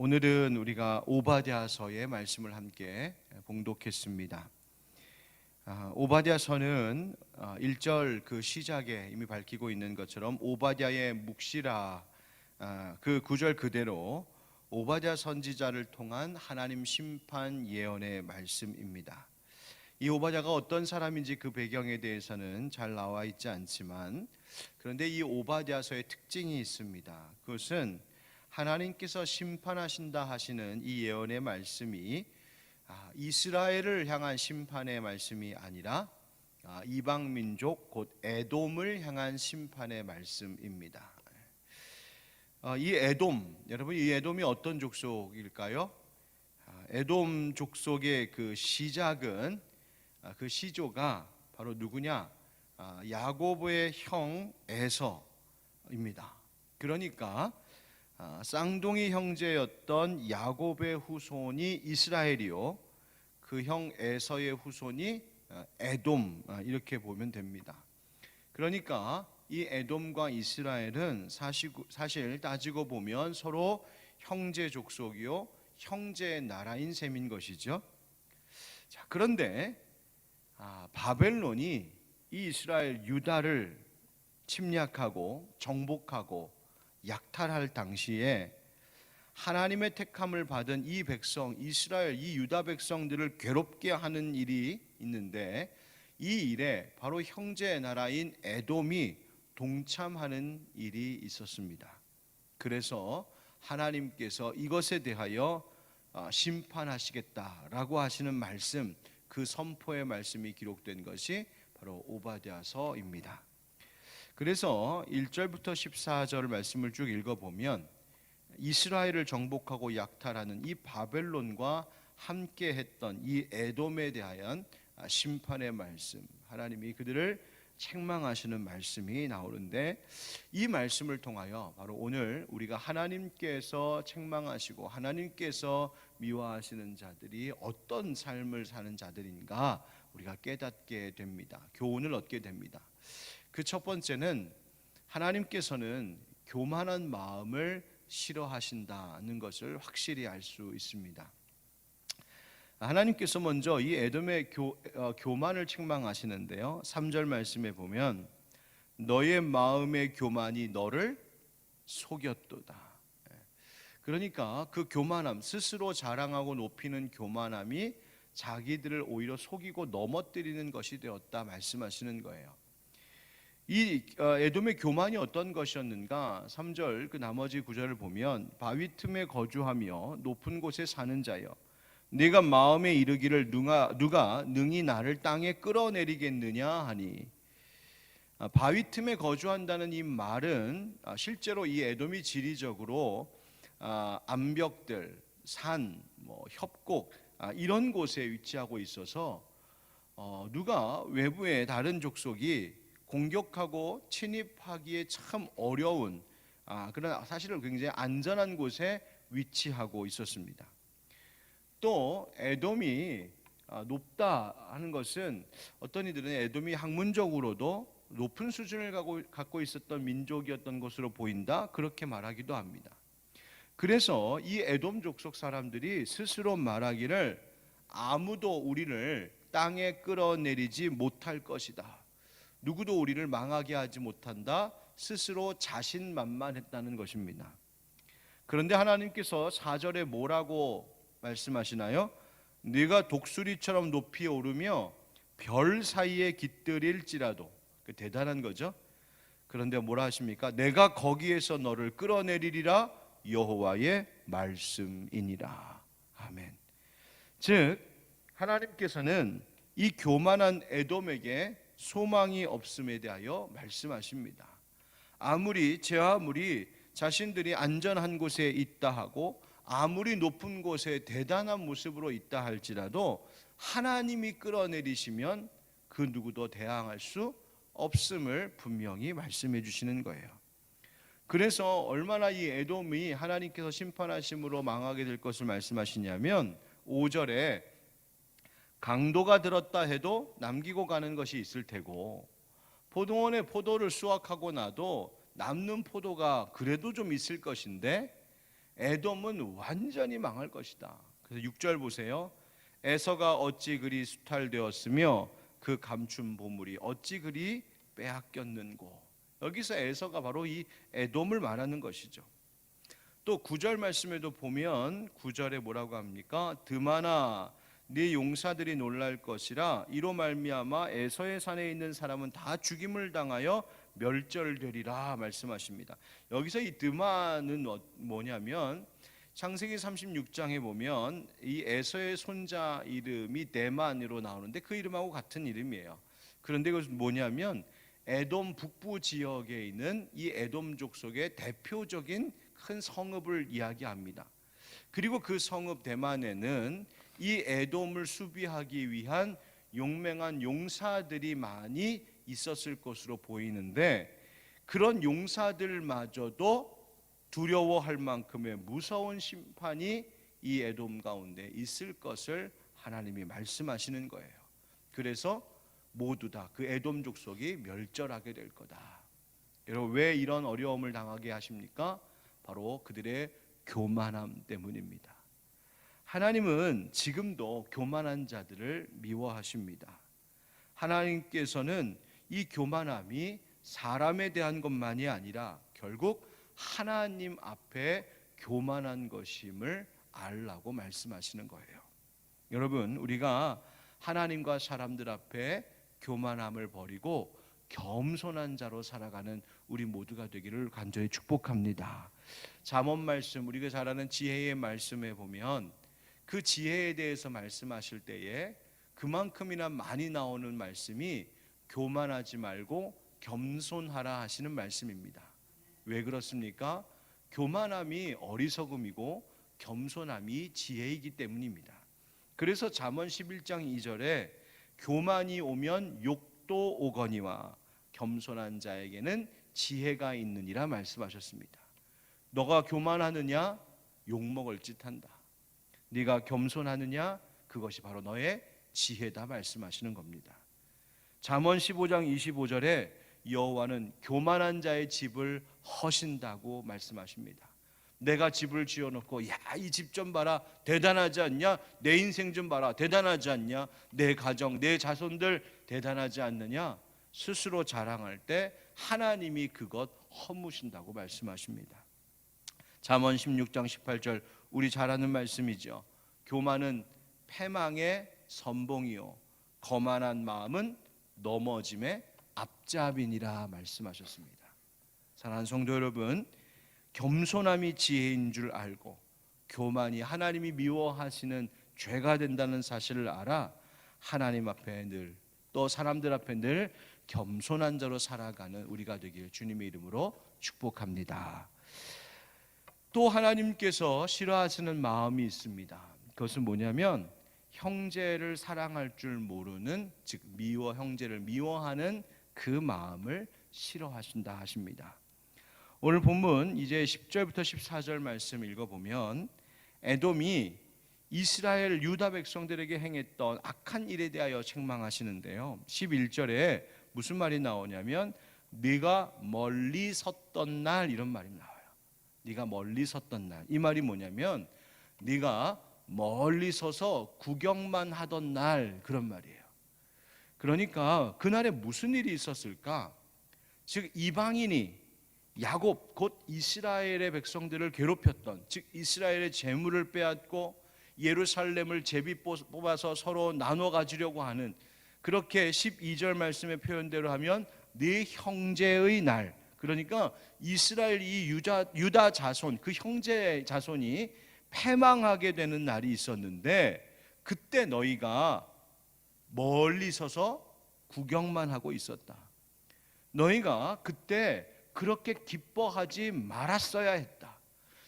오늘은 우리가 오바댜서의 말씀을 함께 봉독했습니다. 오바댜서는 1절 그 시작에 이미 밝히고 있는 것처럼 오바댜의 묵시라, 그 구절 그대로 오바댜 선지자를 통한 하나님 심판 예언의 말씀입니다. 이 오바댜가 어떤 사람인지 그 배경에 대해서는 잘 나와 있지 않지만, 그런데 이 오바댜서의 특징이 있습니다. 그것은 하나님께서 심판하신다 하시는 이 예언의 말씀이 이스라엘을 향한 심판의 말씀이 아니라 이방 민족 곧 에돔을 향한 심판의 말씀입니다. 이 에돔, 여러분, 이 에돔이 어떤 족속일까요? 에돔 족속의 그 시작은, 그 시조가 바로 누구냐? 야고보의 형 에서입니다. 그러니까 쌍둥이 형제였던 야곱의 후손이 이스라엘이요, 그 형 에서의 후손이 에돔, 이렇게 보면 됩니다. 그러니까 이 에돔과 이스라엘은 사실 따지고 보면 서로 형제 족속이요, 형제 나라인 셈인 것이죠. 자, 그런데 바벨론이 이 이스라엘 유다를 침략하고 정복하고 약탈할 당시에 하나님의 택함을 받은 이 백성, 이스라엘, 이 유다 백성들을 괴롭게 하는 일이 있는데, 이 일에 바로 형제 나라인 에돔이 동참하는 일이 있었습니다. 그래서 하나님께서 이것에 대하여 심판하시겠다라고 하시는 말씀, 그 선포의 말씀이 기록된 것이 바로 오바댜서입니다. 그래서 1절부터 14절 말씀을 쭉 읽어보면 이스라엘을 정복하고 약탈하는 이 바벨론과 함께 했던 이 에돔에 대한 심판의 말씀, 하나님이 그들을 책망하시는 말씀이 나오는데, 이 말씀을 통하여 바로 오늘 우리가 하나님께서 책망하시고 하나님께서 미워하시는 자들이 어떤 삶을 사는 자들인가 우리가 깨닫게 됩니다. 교훈을 얻게 됩니다. 그 첫 번째는 하나님께서는 교만한 마음을 싫어하신다는 것을 확실히 알 수 있습니다. 하나님께서 먼저 이 에돔의 교만을 책망하시는데요, 3절 말씀에 보면 너의 마음의 교만이 너를 속였도다. 그러니까 그 교만함, 스스로 자랑하고 높이는 교만함이 자기들을 오히려 속이고 넘어뜨리는 것이 되었다 말씀하시는 거예요. 이 에돔의 교만이 어떤 것이었는가? 3절 그 나머지 구절을 보면 바위 틈에 거주하며 높은 곳에 사는 자여, 네가 마음에 이르기를 누가 능히 나를 땅에 끌어내리겠느냐 하니, 바위 틈에 거주한다는 이 말은 실제로 이 에돔이 지리적으로 암벽들, 산, 협곡, 이런 곳에 위치하고 있어서 누가 외부의 다른 족속이 공격하고 침입하기에 참 어려운, 그러나 사실은 굉장히 안전한 곳에 위치하고 있었습니다. 또 에돔이 높다 하는 것은 어떤 이들은 에돔이 학문적으로도 높은 수준을 갖고 있었던 민족이었던 것으로 보인다, 그렇게 말하기도 합니다. 그래서 이 에돔 족속 사람들이 스스로 말하기를 아무도 우리를 땅에 끌어내리지 못할 것이다, 누구도 우리를 망하게 하지 못한다, 스스로 자신만만했다는 것입니다. 그런데 하나님께서 4절에 뭐라고 말씀하시나요? 네가 독수리처럼 높이 오르며 별 사이에 깃들일지라도, 대단한 거죠. 그런데 뭐라 하십니까? 내가 거기에서 너를 끌어내리리라, 여호와의 말씀이니라. 아멘. 즉 하나님께서는 이 교만한 에돔에게 소망이 없음에 대하여 말씀하십니다. 아무리 자신들이 안전한 곳에 있다 하고 아무리 높은 곳에 대단한 모습으로 있다 할지라도 하나님이 끌어내리시면 그 누구도 대항할 수 없음을 분명히 말씀해 주시는 거예요. 그래서 얼마나 이 에돔이 하나님께서 심판하심으로 망하게 될 것을 말씀하시냐면 5절에 강도가 들었다 해도 남기고 가는 것이 있을 테고, 포도원에 포도를 수확하고 나도 남는 포도가 그래도 좀 있을 것인데, 에돔은 완전히 망할 것이다. 그래서 6절 보세요. 에서가 어찌 그리 수탈되었으며 그 감춘 보물이 어찌 그리 빼앗겼는고. 여기서 에서가 바로 이 에돔을 말하는 것이죠. 또 9절 말씀에도 보면 9절에 뭐라고 합니까? 드마나 네 용사들이 놀랄 것이라 이로 말미암아 에서의 산에 있는 사람은 다 죽임을 당하여 멸절되리라 말씀하십니다. 여기서 이 드마는 뭐냐면 창세기 36장에 보면 이 에서의 손자 이름이 네만으로 나오는데 그 이름하고 같은 이름이에요. 그런데 그것은 뭐냐면 에돔 북부 지역에 있는 이 에돔족 속의 대표적인 큰 성읍을 이야기합니다. 그리고 그 성읍 대만에는 이 에돔을 수비하기 위한 용맹한 용사들이 많이 있었을 것으로 보이는데 그런 용사들마저도 두려워할 만큼의 무서운 심판이 이 에돔 가운데 있을 것을 하나님이 말씀하시는 거예요. 그래서 모두 다 그 에돔 족속이 멸절하게 될 거다. 여러분, 왜 이런 어려움을 당하게 하십니까? 바로 그들의 교만함 때문입니다. 하나님은 지금도 교만한 자들을 미워하십니다. 하나님께서는 이 교만함이 사람에 대한 것만이 아니라 결국 하나님 앞에 교만한 것임을 알라고 말씀하시는 거예요. 여러분, 우리가 하나님과 사람들 앞에 교만함을 버리고 겸손한 자로 살아가는 우리 모두가 되기를 간절히 축복합니다. 잠언 말씀, 우리가 잘 아는 지혜의 말씀에 보면 그 지혜에 대해서 말씀하실 때에 그만큼이나 많이 나오는 말씀이 교만하지 말고 겸손하라 하시는 말씀입니다. 왜 그렇습니까? 교만함이 어리석음이고 겸손함이 지혜이기 때문입니다. 그래서 잠언 11장 2절에 교만이 오면 욕도 오거니와 겸손한 자에게는 지혜가 있느니라 말씀하셨습니다. 너가 교만하느냐? 욕먹을 짓 한다. 네가 겸손하느냐? 그것이 바로 너의 지혜다 말씀하시는 겁니다. 잠언 15장 25절에 여호와는 교만한 자의 집을 허신다고 말씀하십니다. 내가 집을 지어놓고 야, 이 집 좀 봐라 대단하지 않냐? 내 인생 좀 봐라 대단하지 않냐? 내 가정, 내 자손들 대단하지 않느냐? 스스로 자랑할 때 하나님이 그것 허무신다고 말씀하십니다. 잠언 16장 18절 우리 잘 아는 말씀이죠. 교만은 패망의 선봉이요 거만한 마음은 넘어짐의 앞잡이니라 말씀하셨습니다. 사랑하는 성도 여러분, 겸손함이 지혜인 줄 알고 교만이 하나님이 미워하시는 죄가 된다는 사실을 알아 하나님 앞에 늘, 또 사람들 앞에 늘 겸손한 자로 살아가는 우리가 되길 주님의 이름으로 축복합니다. 또 하나님께서 싫어하시는 마음이 있습니다. 그것은 뭐냐면 형제를 사랑할 줄 모르는, 즉 형제를 미워하는 그 마음을 싫어하신다 하십니다. 오늘 본문 이제 10절부터 14절 말씀 읽어보면 에돔이 이스라엘 유다 백성들에게 행했던 악한 일에 대하여 책망하시는데요. 11절에 무슨 말이 나오냐면 네가 멀리 섰던 날, 이런 말이 나와요. 네가 멀리 섰던 날. 이 말이 뭐냐면 네가 멀리 서서 구경만 하던 날, 그런 말이에요. 그러니까 그날에 무슨 일이 있었을까? 즉 이방인이 야곱 곧 이스라엘의 백성들을 괴롭혔던, 즉 이스라엘의 재물을 빼앗고 예루살렘을 제비 뽑아서 서로 나눠 가지려고 하는, 그렇게 12절 말씀의 표현대로 하면 네 형제의 날, 그러니까 이스라엘 이 유다 자손, 그 형제 자손이 패망하게 되는 날이 있었는데 그때 너희가 멀리 서서 구경만 하고 있었다. 너희가 그때 그렇게 기뻐하지 말았어야 했다.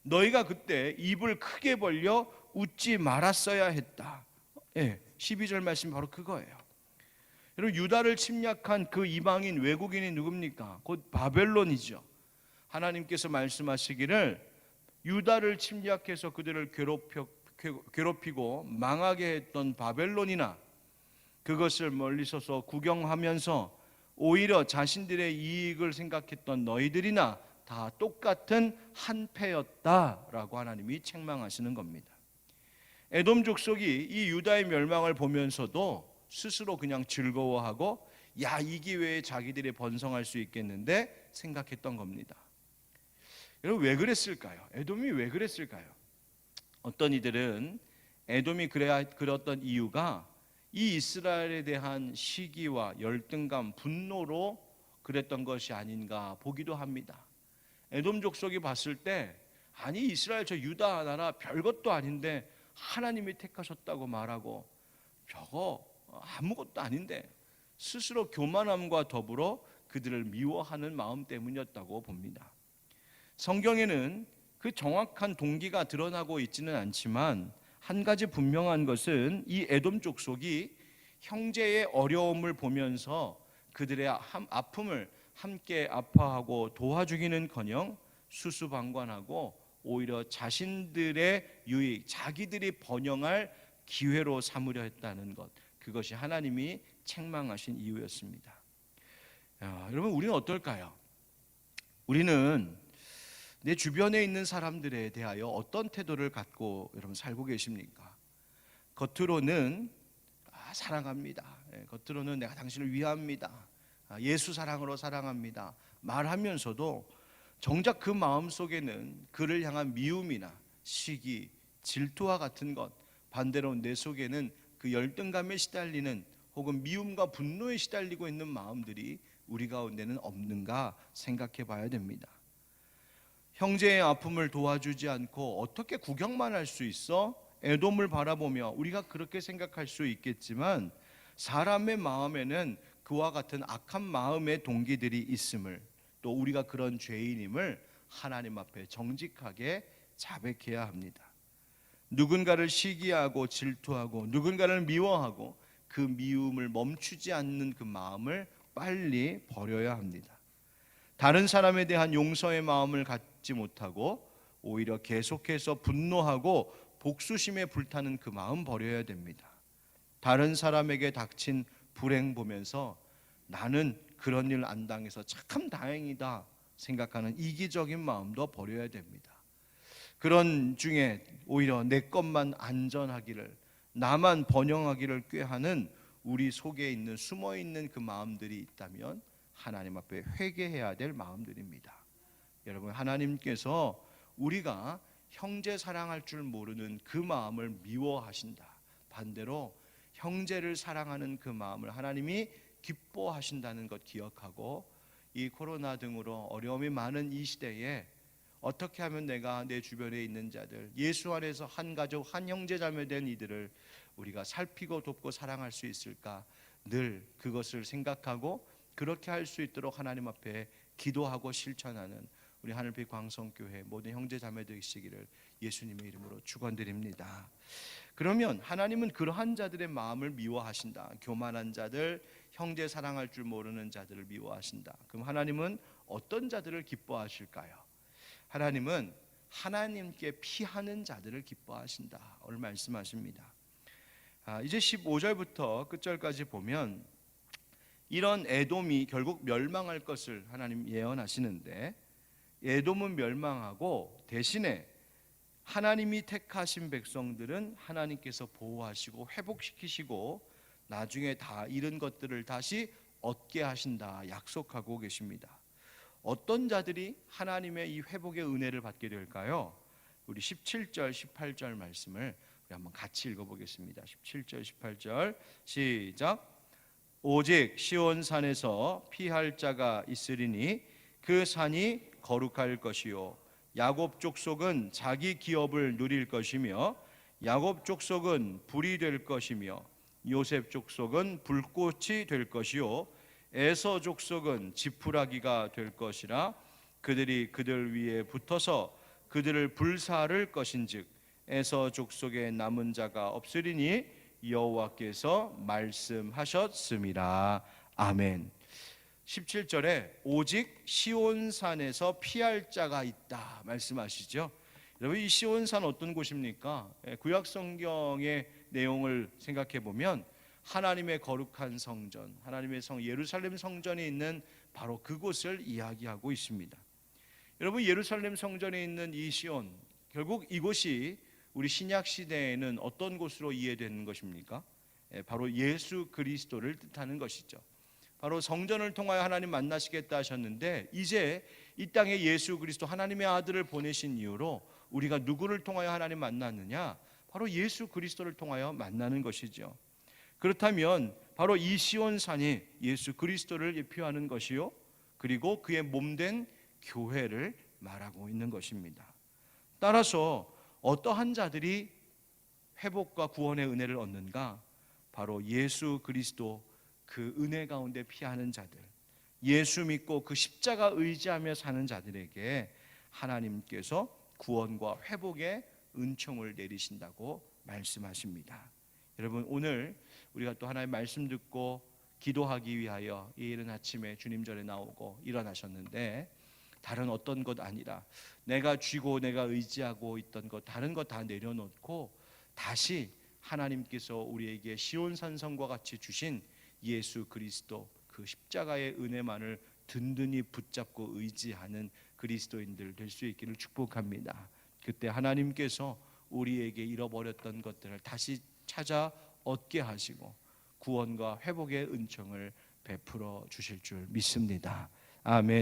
너희가 그때 입을 크게 벌려 웃지 말았어야 했다. 12절 말씀 바로 그거예요. 여러분, 유다를 침략한 그 이방인 외국인이 누굽니까? 곧 바벨론이죠. 하나님께서 말씀하시기를 유다를 침략해서 그들을 괴롭히고 망하게 했던 바벨론이나 그것을 멀리 서서 구경하면서 오히려 자신들의 이익을 생각했던 너희들이나 다 똑같은 한 패였다라고 하나님이 책망하시는 겁니다. 에돔 족속이 이 유다의 멸망을 보면서도 스스로 그냥 즐거워하고 야, 이 기회에 자기들이 번성할 수 있겠는데 생각했던 겁니다. 여러분, 왜 그랬을까요? 에돔이 왜 그랬을까요? 어떤 이들은 에돔이 그랬던 이유가 이 이스라엘에 대한 시기와 열등감, 분노로 그랬던 것이 아닌가 보기도 합니다. 에돔 족속이 봤을 때 아니, 이스라엘 저 유다 나라 별것도 아닌데 하나님이 택하셨다고 말하고 저거 아무것도 아닌데, 스스로 교만함과 더불어 그들을 미워하는 마음 때문이었다고 봅니다. 성경에는 그 정확한 동기가 드러나고 있지는 않지만 한 가지 분명한 것은 이 에돔 족속이 형제의 어려움을 보면서 그들의 아픔을 함께 아파하고 도와주기는커녕 수수방관하고 오히려 자신들의 유익, 자기들이 번영할 기회로 삼으려 했다는 것, 그것이 하나님이 책망하신 이유였습니다. 여러분, 우리는 어떨까요? 우리는 내 주변에 있는 사람들에 대하여 어떤 태도를 갖고 여러분 살고 계십니까? 겉으로는 사랑합니다. 겉으로는 내가 당신을 위합니다. 예수 사랑으로 사랑합니다. 말하면서도 정작 그 마음 속에는 그를 향한 미움이나 시기, 질투와 같은 것, 반대로 내 속에는 그 열등감에 시달리는 혹은 미움과 분노에 시달리고 있는 마음들이 우리 가운데는 없는가 생각해 봐야 됩니다. 형제의 아픔을 도와주지 않고 어떻게 구경만 할 수 있어? 에돔을 바라보며 우리가 그렇게 생각할 수 있겠지만 사람의 마음에는 그와 같은 악한 마음의 동기들이 있음을, 또 우리가 그런 죄인임을 하나님 앞에 정직하게 자백해야 합니다. 누군가를 시기하고 질투하고 누군가를 미워하고 그 미움을 멈추지 않는 그 마음을 빨리 버려야 합니다. 다른 사람에 대한 용서의 마음을 갖지 못하고 오히려 계속해서 분노하고 복수심에 불타는 그 마음 버려야 됩니다. 다른 사람에게 닥친 불행 보면서 나는 그런 일 안 당해서 참 다행이다 생각하는 이기적인 마음도 버려야 됩니다. 그런 중에 오히려 내 것만 안전하기를, 나만 번영하기를 꾀하는 우리 속에 있는 숨어있는 그 마음들이 있다면 하나님 앞에 회개해야 될 마음들입니다. 여러분, 하나님께서 우리가 형제 사랑할 줄 모르는 그 마음을 미워하신다. 반대로 형제를 사랑하는 그 마음을 하나님이 기뻐하신다는 것 기억하고, 이 코로나 등으로 어려움이 많은 이 시대에 어떻게 하면 내가 내 주변에 있는 자들, 예수 안에서 한 가족, 한 형제 자매 된 이들을 우리가 살피고 돕고 사랑할 수 있을까, 늘 그것을 생각하고 그렇게 할 수 있도록 하나님 앞에 기도하고 실천하는 우리 하늘빛 광성교회 모든 형제 자매 되시기를 예수님의 이름으로 축원드립니다. 그러면 하나님은 그러한 자들의 마음을 미워하신다. 교만한 자들, 형제 사랑할 줄 모르는 자들을 미워하신다. 그럼 하나님은 어떤 자들을 기뻐하실까요? 하나님은 하나님께 피하는 자들을 기뻐하신다. 오늘 말씀하십니다. 이제 15절부터 끝절까지 보면 이런 에돔이 결국 멸망할 것을 하나님 예언하시는데, 에돔은 멸망하고 대신에 하나님이 택하신 백성들은 하나님께서 보호하시고 회복시키시고 나중에 다 잃은 것들을 다시 얻게 하신다 약속하고 계십니다. 어떤 자들이 하나님의 이 회복의 은혜를 받게 될까요? 우리 17절 18절 말씀을 우리 한번 같이 읽어보겠습니다. 17절 18절 시작. 오직 시온산에서 피할 자가 있으리니 그 산이 거룩할 것이요 야곱 족속은 자기 기업을 누릴 것이며 야곱 족속은 불이 될 것이며 요셉 족속은 불꽃이 될 것이요 에서 족속은 지푸라기가 될 것이라. 그들이 그들 위에 붙어서 그들을 불사를 것인즉 에서 족속에 남은 자가 없으리니 여호와께서 말씀하셨습니다. 아멘. 17절에 오직 시온산에서 피할 자가 있다 말씀하시죠. 여러분, 이 시온산 어떤 곳입니까? 구약 성경의 내용을 생각해 보면 하나님의 거룩한 성전, 하나님의 성 예루살렘 성전이 있는 바로 그곳을 이야기하고 있습니다. 여러분, 예루살렘 성전에 있는 이 시온, 결국 이곳이 우리 신약 시대에는 어떤 곳으로 이해되는 것입니까? 바로 예수 그리스도를 뜻하는 것이죠. 바로 성전을 통하여 하나님 만나시겠다 하셨는데, 이제 이 땅에 예수 그리스도 하나님의 아들을 보내신 이후로 우리가 누구를 통하여 하나님 만났느냐? 바로 예수 그리스도를 통하여 만나는 것이죠. 그렇다면 바로 이 시온산이 예수 그리스도를 예표하는 것이요, 그리고 그의 몸된 교회를 말하고 있는 것입니다. 따라서 어떠한 자들이 회복과 구원의 은혜를 얻는가? 바로 예수 그리스도 그 은혜 가운데 피하는 자들, 예수 믿고 그 십자가 의지하며 사는 자들에게 하나님께서 구원과 회복의 은총을 내리신다고 말씀하십니다. 여러분, 오늘 우리가 또 하나님의 말씀 듣고 기도하기 위하여 이 이른 아침에 주님 전에 나오고 일어나셨는데, 다른 어떤 것 아니라 내가 쥐고 내가 의지하고 있던 것, 다른 것 다 내려놓고 다시 하나님께서 우리에게 시온산성과 같이 주신 예수 그리스도 그 십자가의 은혜만을 든든히 붙잡고 의지하는 그리스도인들 될 수 있기를 축복합니다. 그때 하나님께서 우리에게 잃어버렸던 것들을 다시 찾아 얻게 하시고 구원과 회복의 은총을 베풀어 주실 줄 믿습니다. 아멘.